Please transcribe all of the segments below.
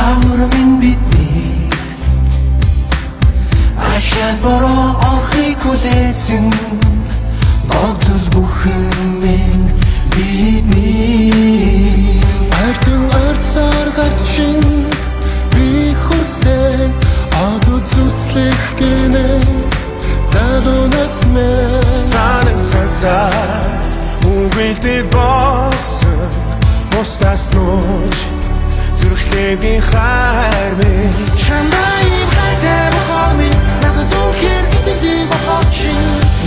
Авар минь бидний Ашаад бороо олохыг хүлээсэн Ногдол бүхэн минь бидний Артын арцаар гарч чин би хүсээ Агуу зүслэх гинэ залуунаас мэн Санан сансаар үгэлдэг болсон Бусдаас нууж зүрхлээгийн хайр минь Чамдаа им хайтай бохоо минь Надад үргээр итгэдэг бохоо чин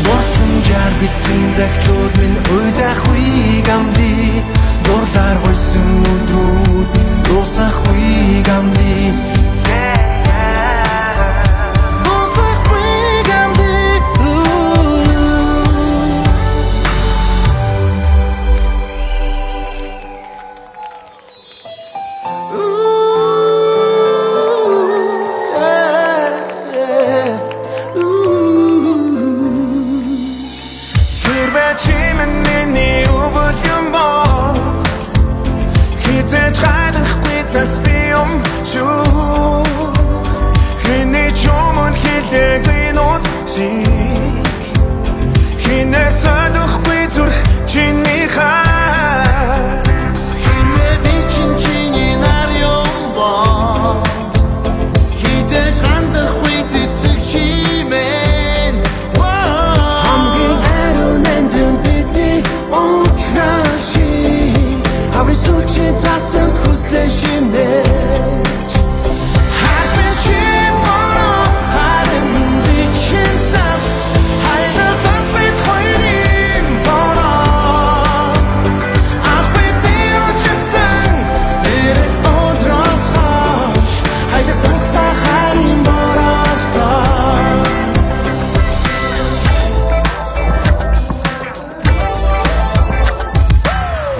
Борсамжаар битсэн загтлууд минь уйдахгүй гамди Дурлаар гойсон өдрүүд дуусахгүй гамди Зас би шүү Хэний чумон хэлээгүй нууц шиг Хинээр цалахгүй зүрх чиний хаа Хэрвээ би чиний нар юм ба Хитэж хандахгүй цэцэг чимэн Хамгийн ариун эндэн бидний уучраши Аврын сүүлчийн цасанд хүслээ шимнэж Хайрын чим бороо хайрын бичин цас Хайрын цас мэд хоёрын бороо Ах бидний учирсан дэрэг одроос хоош Хайрын цаста хайрын бороосон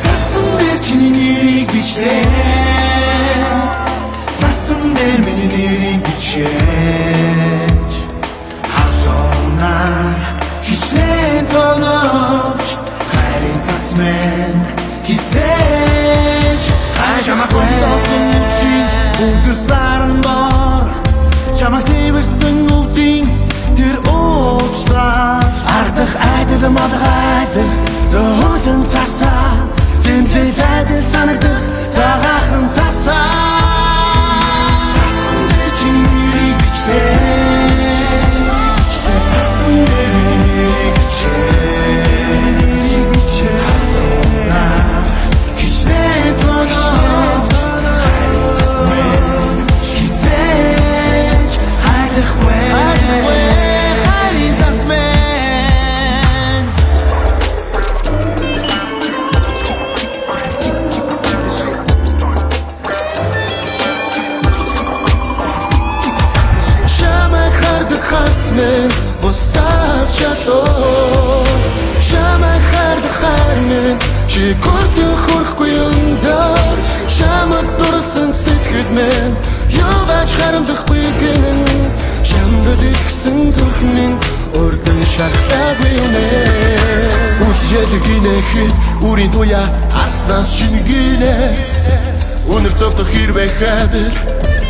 Цасан дээр чиний нэрийг бичлээ Цасан дээр миний нэрийг бичээж Хавлонаар хичлэн тоновч Хайрын цас мэн хитээж Чамаг хондоосон үчи өдөр саран дор Чамаг тэрсэн өвдийн тэр уучлаа Ардах айдал мадах айдал зөөлөн цасаа Зэмлэл айдал санагдах цагаахан цасаа Цасан дээр чиний нэрийг бичлээ Цасан дээр миний нэрийг бичээ Хавлонаар хичлэн тоновч Хайрын цас мэн хитээж Хайдахгүй хайрын цас мэн Шамаг хардаг хацмэн бусдаас шалуу Шамаг хардаг хармэн чи гуртын хөрхгүй өндөр Шамад дурсан сэтгэл мэн Яваач харамдахгүй гэнэн Шамдад итгэсэн зүрх минь урдан шархтаагүй үнэ Үлжэлэг инэхэд үрийн туя арцнаас шингинэ Үнэр цогтох хэрвээ хадал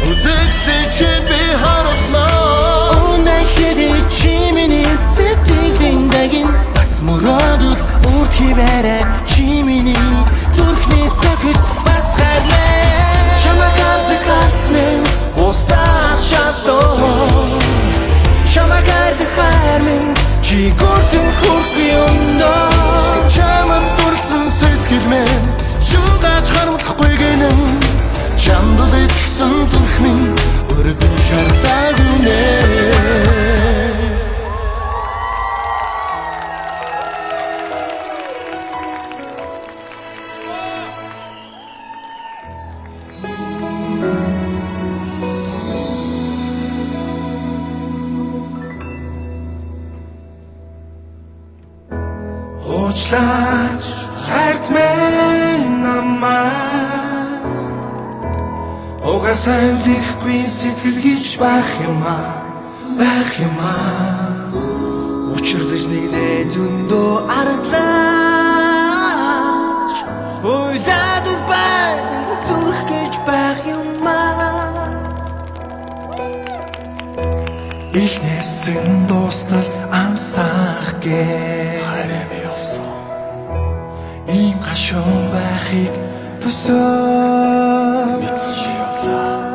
Үзэгстэй чинь би харуулнаа Үнэхээр чи миний сэтгэлийн дагин Бас мөрөөдөл үрд хивээрэ чи миний зүрхний цогт бас хайрлаа Чамаг хардаг хацмэн бусдаас шалуу Чамаг хардаг хайр минь чи гуртын хөрхгүй өндөр Чамд дурсан сэтгэл мэн шуугаач харамлахгүй гэнэн Чамд итгэсэн зүрх минь өргөн шарлаагүй нэ Уучлаач хайрт мэн намайг Угасаа амлихгүй сэтгэл гэж байх юмаа Учирлаж нэгнээ зөндөө аргалаач Уйлаад байдаг зүрх гэж байх юмаа Илнээсэн дуустал амсах гээ харин явсан ийм гашуун байхыг төсөө мэдсэж явлаа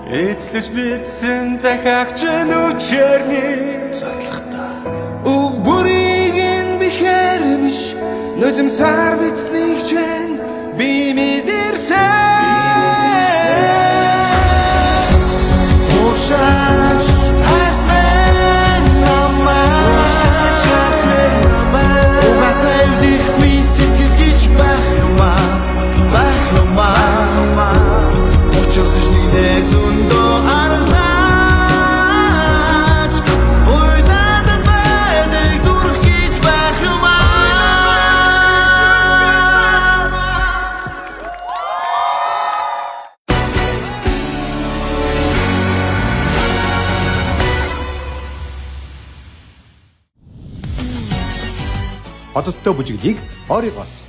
эцлэж мэдсэн захиагч нүчэрний цаглахта уг бүрийг нь бихэр биш нулимсаар бицнийг чэн би мэдэрсэн Уушаач хатмэн намаа Угасай лихгүй сэтгэл гэж байх юмаа Учирдэж нэгнэ зөндөө аргалаач Уйлаад байдаг зүрх гэж байх юмаа Одоттой бүжиглийг оригоос